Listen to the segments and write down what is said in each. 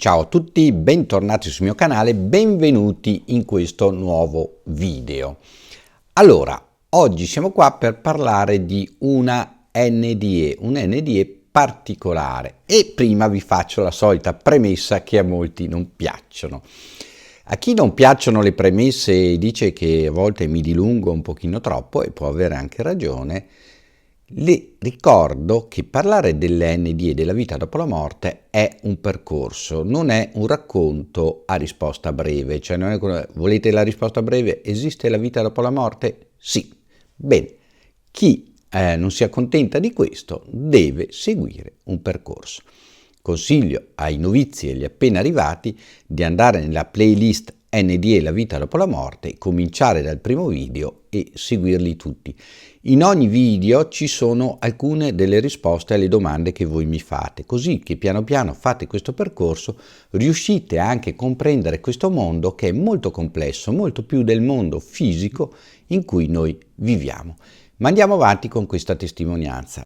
Ciao a tutti, bentornati sul mio canale, benvenuti in questo nuovo video. Allora, oggi siamo qua per parlare di una NDE, un NDE particolare e prima vi faccio la solita premessa che a molti non piacciono. A chi non piacciono le premesse dice che a volte mi dilungo un pochino troppo e può avere anche ragione. Le ricordo che parlare dell'NDE, della vita dopo la morte, è un percorso, non è un racconto a risposta breve, cioè non è, volete la risposta breve? Esiste la vita dopo la morte? Sì. Bene, chi non si accontenta di questo deve seguire un percorso. Consiglio ai novizi e agli appena arrivati di andare nella playlist NDE La vita dopo la morte, cominciare dal primo video e seguirli tutti. In ogni video ci sono alcune delle risposte alle domande che voi mi fate, così che piano piano fate questo percorso, riuscite anche a comprendere questo mondo che è molto complesso, molto più del mondo fisico in cui noi viviamo. Ma andiamo avanti con questa testimonianza.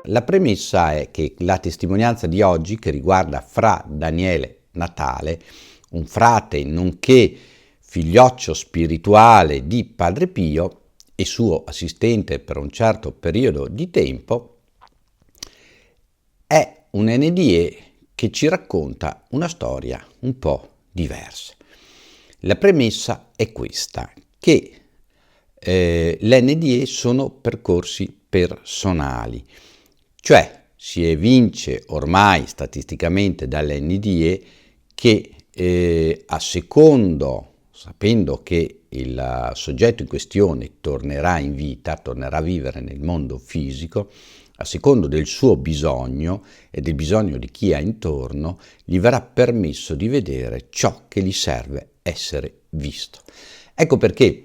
La premessa è che la testimonianza di oggi, che riguarda Fra Daniele Natale, un frate nonché figlioccio spirituale di Padre Pio e suo assistente per un certo periodo di tempo, è un NDE che ci racconta una storia un po' diversa. La premessa è questa, che l'NDE sono percorsi personali. Cioè si evince ormai statisticamente dall'NDE che sapendo che il soggetto in questione tornerà in vita, tornerà a vivere nel mondo fisico, a secondo del suo bisogno e del bisogno di chi ha intorno, gli verrà permesso di vedere ciò che gli serve essere visto. Ecco perché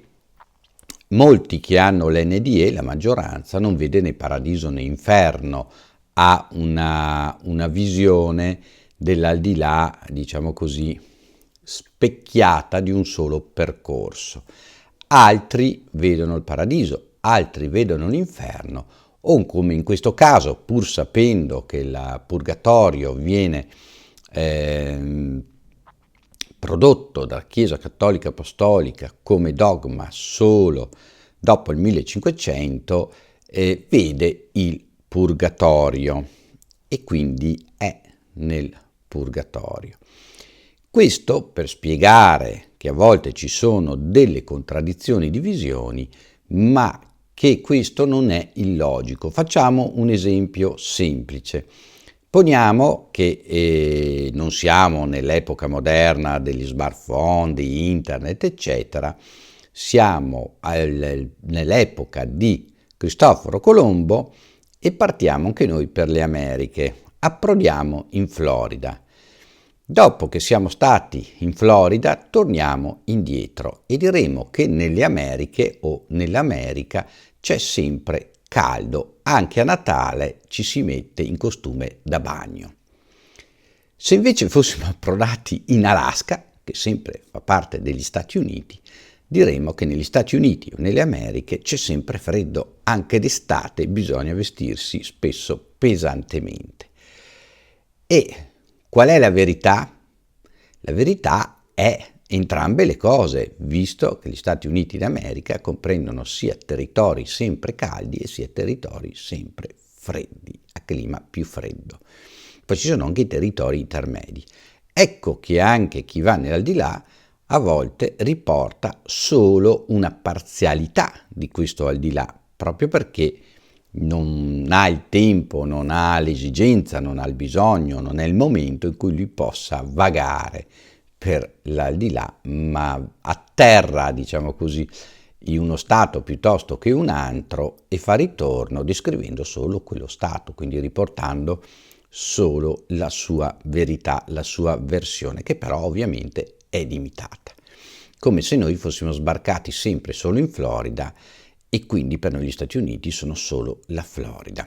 molti che hanno l'NDE, la maggioranza, non vede né paradiso né inferno, ha una visione dell'aldilà, diciamo così, specchiata di un solo percorso. Altri vedono il paradiso, altri vedono l'inferno, o come in questo caso, pur sapendo che il purgatorio viene prodotto dalla Chiesa Cattolica Apostolica come dogma solo dopo il 1500, vede il purgatorio e quindi è nel purgatorio. Questo per spiegare che a volte ci sono delle contraddizioni di visioni, ma che questo non è illogico. Facciamo un esempio semplice. Poniamo che non siamo nell'epoca moderna degli smartphone, di internet, eccetera, siamo nell'epoca di Cristoforo Colombo e partiamo anche noi per le Americhe. Approdiamo in Florida. Dopo che siamo stati in Florida, torniamo indietro e diremo che nelle Americhe o nell'America c'è sempre caldo, anche a Natale ci si mette in costume da bagno. Se invece fossimo approdati in Alaska, che sempre fa parte degli Stati Uniti, diremmo che negli Stati Uniti o nelle Americhe c'è sempre freddo, anche d'estate bisogna vestirsi spesso pesantemente. E qual è la verità? La verità è entrambe le cose, visto che gli Stati Uniti d'America comprendono sia territori sempre caldi e sia territori sempre freddi, a clima più freddo. Poi ci sono anche i territori intermedi. Ecco che anche chi va nell'aldilà a volte riporta solo una parzialità di questo aldilà, proprio perché non ha il tempo, non ha l'esigenza, non ha il bisogno, non è il momento in cui lui possa vagare per l'aldilà, ma atterra, diciamo così, in uno stato piuttosto che un altro e fa ritorno descrivendo solo quello stato, quindi riportando solo la sua verità, la sua versione, che però ovviamente è limitata. Come se noi fossimo sbarcati sempre solo in Florida e quindi per noi gli Stati Uniti sono solo la Florida.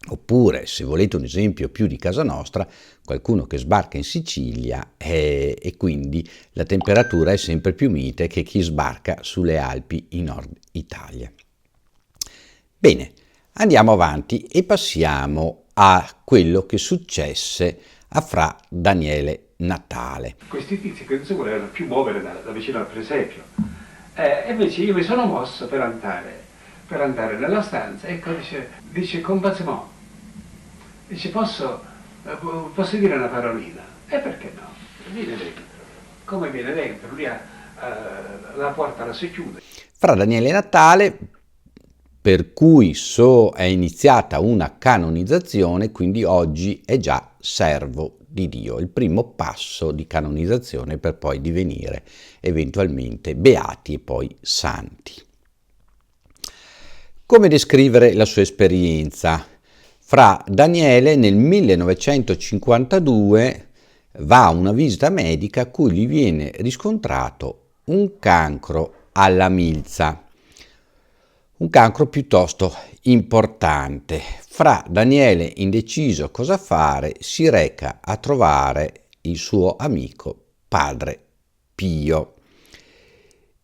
Oppure, se volete un esempio più di casa nostra, qualcuno che sbarca in Sicilia e quindi la temperatura è sempre più mite che chi sbarca sulle Alpi in Nord Italia. Bene, andiamo avanti e passiamo a quello che successe a Fra Daniele Natale. Questi tizi che non si volevano più muovere da vicino al presepio. E invece io mi sono mosso per andare nella stanza. Ecco, dice Combazzemont, dice posso dire una parolina? E perché no? Viene dentro. Come viene dentro? Lui la porta la si chiude. Fra Daniele Natale, per cui è iniziata una canonizzazione, quindi oggi è già servo di Dio, il primo passo di canonizzazione per poi divenire eventualmente beati e poi santi. Come descrivere la sua esperienza? Fra Daniele nel 1952 va a una visita medica a cui gli viene riscontrato un cancro alla milza, un cancro piuttosto importante. Fra Daniele, indeciso cosa fare, si reca a trovare il suo amico padre Pio,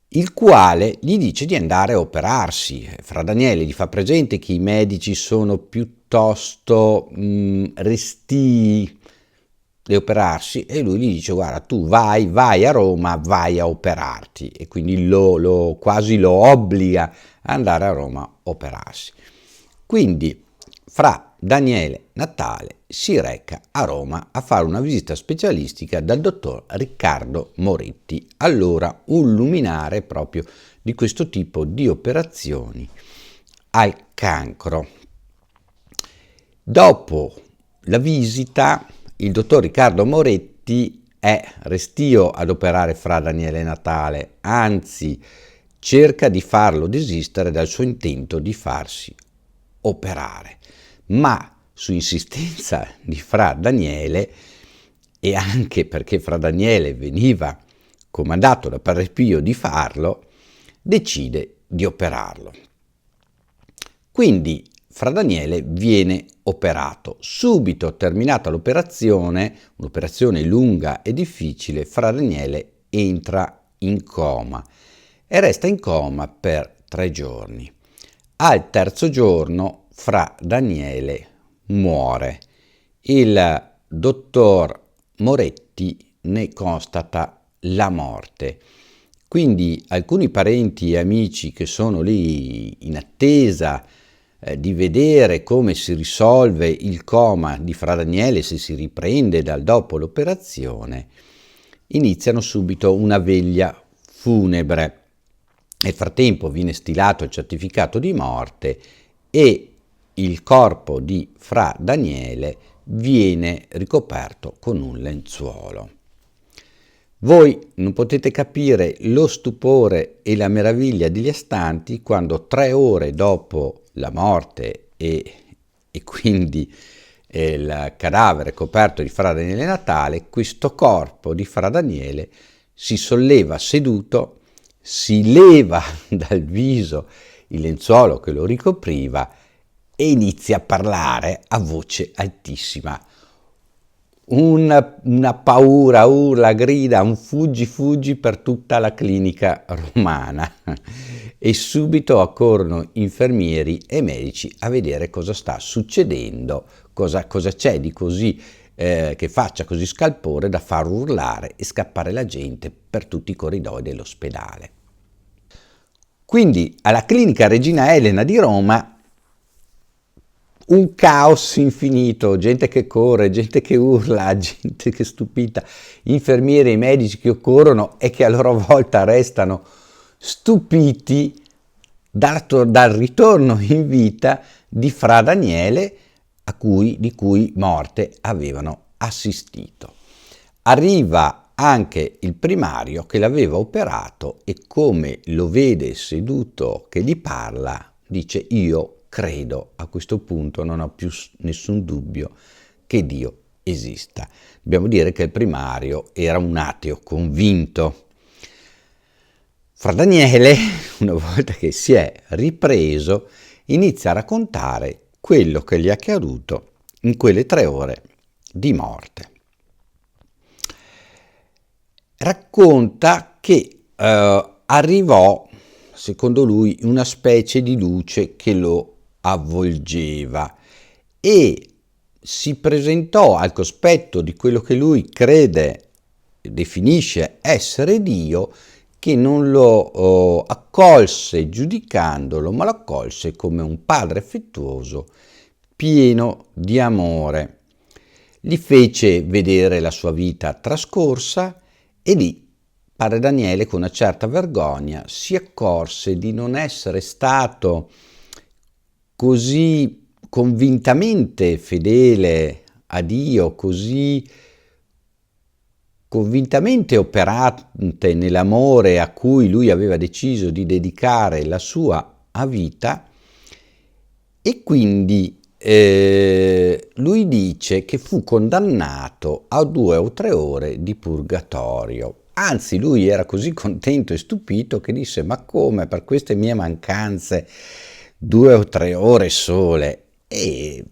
il quale gli dice di andare a operarsi. Fra Daniele gli fa presente che i medici sono piuttosto restii di operarsi e lui gli dice: guarda, tu vai a Roma, vai a operarti, e quindi quasi lo obbliga ad andare a Roma a operarsi. Quindi Fra Daniele Natale si reca a Roma a fare una visita specialistica dal dottor Riccardo Moretti, allora un luminare proprio di questo tipo di operazioni al cancro. Dopo la visita, il dottor Riccardo Moretti è restio ad operare Fra Daniele Natale, anzi cerca di farlo desistere dal suo intento di farsi operare, ma su insistenza di Fra Daniele, e anche perché Fra Daniele veniva comandato da Padre Pio di farlo, decide di operarlo. Quindi Fra Daniele viene operato. Subito terminata l'operazione, un'operazione lunga e difficile, Fra Daniele entra in coma e resta in coma per 3 giorni. Al terzo giorno Fra Daniele muore. Il dottor Moretti ne constata la morte. Quindi alcuni parenti e amici che sono lì in attesa di vedere come si risolve il coma di Fra Daniele, se si riprende dal dopo l'operazione, iniziano subito una veglia funebre. Nel frattempo viene stilato il certificato di morte e il corpo di Fra Daniele viene ricoperto con un lenzuolo. Voi non potete capire lo stupore e la meraviglia degli astanti quando 3 ore dopo la morte e quindi il cadavere coperto di Fra Daniele Natale, questo corpo di Fra Daniele si solleva seduto, si leva dal viso il lenzuolo che lo ricopriva e inizia a parlare a voce altissima. Una paura, urla, grida, un fuggi per tutta la clinica romana e subito accorrono infermieri e medici a vedere cosa sta succedendo, cosa c'è di così che faccia così scalpore da far urlare e scappare la gente per tutti i corridoi dell'ospedale. Quindi alla clinica Regina Elena di Roma un caos infinito, gente che corre, gente che urla, gente che è stupita, infermieri e medici che corrono e che a loro volta restano stupiti dal ritorno in vita di Fra Daniele di cui morte avevano assistito. Arriva anche il primario che l'aveva operato e come lo vede seduto che gli parla, dice: io credo, a questo punto non ho più nessun dubbio che Dio esista. Dobbiamo dire che il primario era un ateo convinto. Fra Daniele, una volta che si è ripreso, inizia a raccontare quello che gli è accaduto in quelle 3 ore di morte. Racconta che arrivò, secondo lui, una specie di luce che lo avvolgeva e si presentò al cospetto di quello che lui crede, definisce essere Dio, che non lo accolse giudicandolo, ma lo accolse come un padre affettuoso, pieno di amore. Gli fece vedere la sua vita trascorsa e lì padre Daniele, con una certa vergogna, si accorse di non essere stato così convintamente fedele a Dio, così convintamente operante nell'amore a cui lui aveva deciso di dedicare la sua vita, e quindi lui dice che fu condannato a 2 o 3 ore di purgatorio. Anzi, lui era così contento e stupito che disse: ma come, per queste mie mancanze 2 o 3 ore sole? E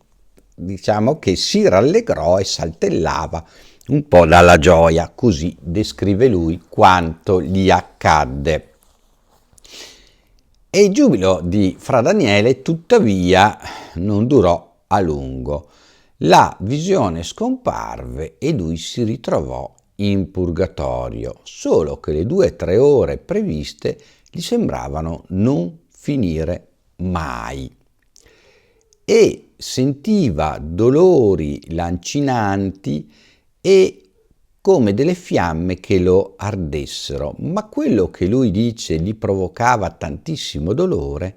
diciamo che si rallegrò e saltellava un po' dalla gioia. Così descrive lui quanto gli accadde. E il giubilo di Fra Daniele, tuttavia, non durò a lungo. La visione scomparve e lui si ritrovò in purgatorio, solo che le 2 o 3 ore previste gli sembravano non finire mai. E sentiva dolori lancinanti e come delle fiamme che lo ardessero, ma quello che lui dice gli provocava tantissimo dolore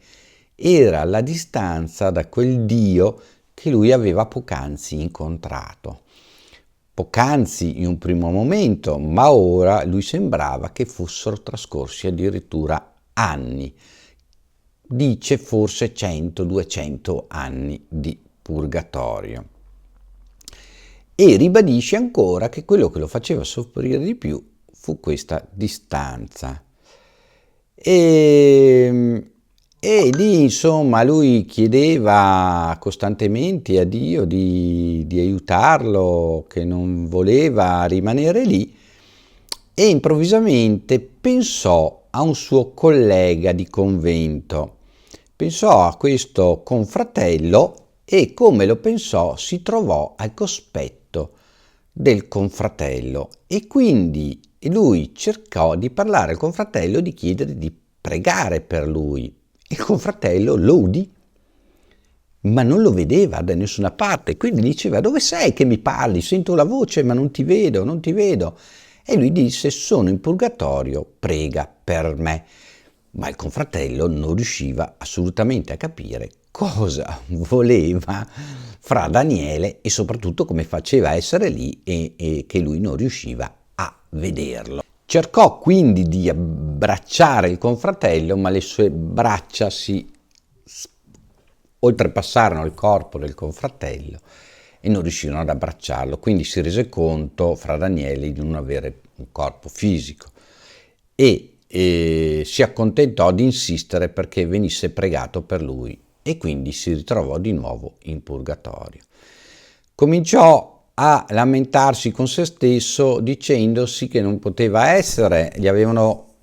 era la distanza da quel Dio che lui aveva poc'anzi incontrato. Poc'anzi in un primo momento, ma ora lui sembrava che fossero trascorsi addirittura anni. Dice forse 100-200 anni di purgatorio. E ribadisce ancora che quello che lo faceva soffrire di più fu questa distanza. E lì, insomma, lui chiedeva costantemente a Dio di aiutarlo, che non voleva rimanere lì, e improvvisamente pensò a un suo collega di convento. Pensò a questo confratello e, come lo pensò, si trovò al cospetto del confratello e quindi lui cercò di parlare al confratello, di chiedere di pregare per lui. Il confratello lo udì, ma non lo vedeva da nessuna parte, quindi diceva: dove sei che mi parli? Sento la voce ma non ti vedo, non ti vedo. E lui disse: sono in purgatorio, prega per me. Ma il confratello non riusciva assolutamente a capire cosa voleva Fra Daniele e soprattutto come faceva a essere lì e che lui non riusciva a vederlo. Cercò quindi di abbracciare il confratello, ma le sue braccia si oltrepassarono il corpo del confratello e non riuscirono ad abbracciarlo, quindi si rese conto Fra Daniele di non avere un corpo fisico e si accontentò di insistere perché venisse pregato per lui e quindi si ritrovò di nuovo in purgatorio. Cominciò a lamentarsi con se stesso dicendosi che non poteva essere, gli avevano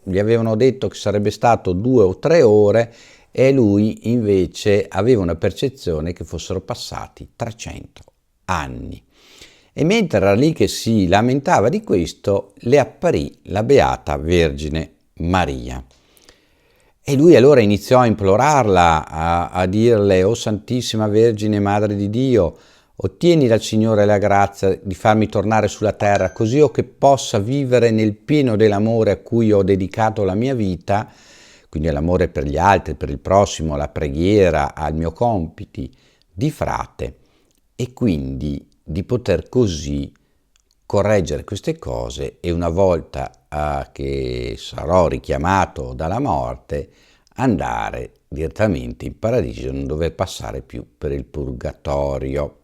detto che sarebbe stato 2 o 3 ore e lui invece aveva una percezione che fossero passati 300 anni. E mentre era lì che si lamentava di questo, le apparì la Beata Vergine Maria. E lui allora iniziò a implorarla, a dirle: «O Santissima Vergine Madre di Dio, ottieni dal Signore la grazia di farmi tornare sulla terra, così io che possa vivere nel pieno dell'amore a cui ho dedicato la mia vita», quindi l'amore per gli altri, per il prossimo, la preghiera, al mio compiti di frate, e quindi di poter così correggere queste cose e una volta che sarò richiamato dalla morte andare direttamente in paradiso, non dover passare più per il purgatorio.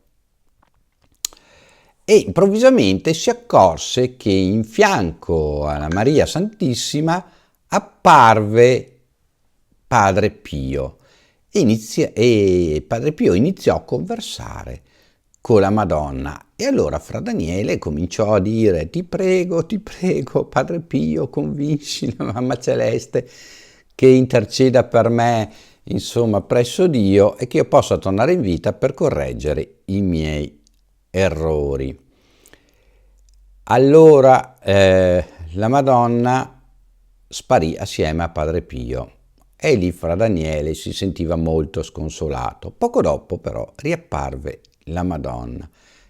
E improvvisamente si accorse che in fianco alla Maria Santissima apparve Padre Pio e Padre Pio iniziò a conversare con la Madonna. E allora Fra Daniele cominciò a dire: ti prego, Padre Pio, convinci la Mamma Celeste che interceda per me, insomma, presso Dio, e che io possa tornare in vita per correggere i miei errori. Allora la Madonna sparì assieme a Padre Pio e lì Fra Daniele si sentiva molto sconsolato. Poco dopo però riapparve la Madonna,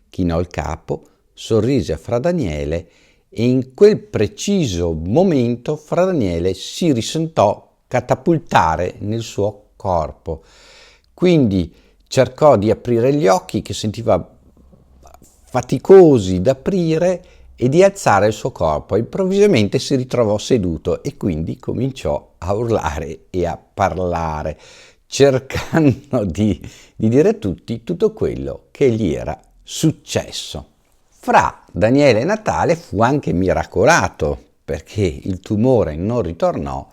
chinò il capo, sorrise a Fra Daniele e in quel preciso momento Fra Daniele si risentò catapultare nel suo corpo. Quindi cercò di aprire gli occhi che sentiva faticosi da aprire e di alzare il suo corpo. Improvvisamente si ritrovò seduto e quindi cominciò a urlare e a parlare, cercando di dire a tutti tutto quello che gli era successo. Fra Daniele e Natale fu anche miracolato perché il tumore non ritornò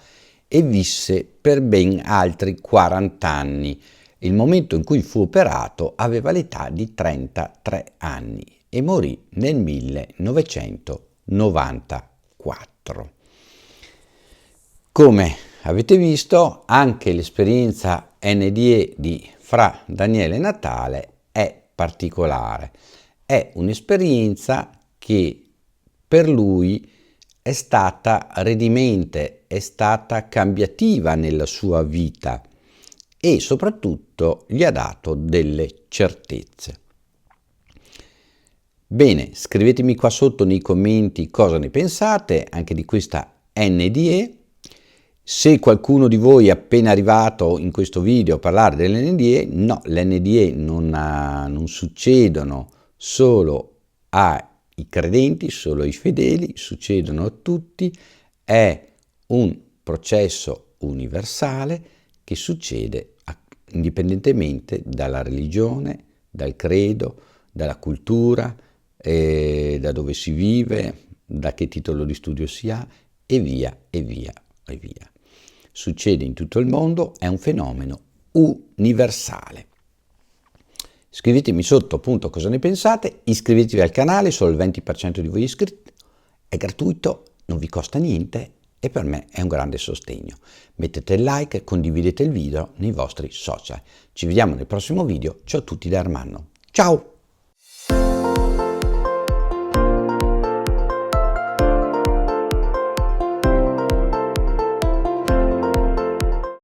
e visse per ben altri 40 anni. Il momento in cui fu operato aveva l'età di 33 anni e morì nel 1994. Come avete visto, anche l'esperienza NDE di Fra Daniele Natale è particolare. È un'esperienza che per lui è stata redimente, è stata cambiativa nella sua vita e soprattutto gli ha dato delle certezze. Bene, scrivetemi qua sotto nei commenti cosa ne pensate anche di questa NDE. Se qualcuno di voi è appena arrivato in questo video a parlare dell'NDE, no, l'NDE non succedono solo ai credenti, solo ai fedeli, succedono a tutti, è un processo universale che succede indipendentemente dalla religione, dal credo, dalla cultura, da dove si vive, da che titolo di studio si ha e via e via e via. Succede in tutto il mondo, è un fenomeno universale. Scrivetemi sotto appunto cosa ne pensate, iscrivetevi al canale, solo il 20% di voi iscritti, è gratuito, non vi costa niente e per me è un grande sostegno. Mettete il like, condividete il video nei vostri social. Ci vediamo nel prossimo video, ciao a tutti da Armando. Ciao!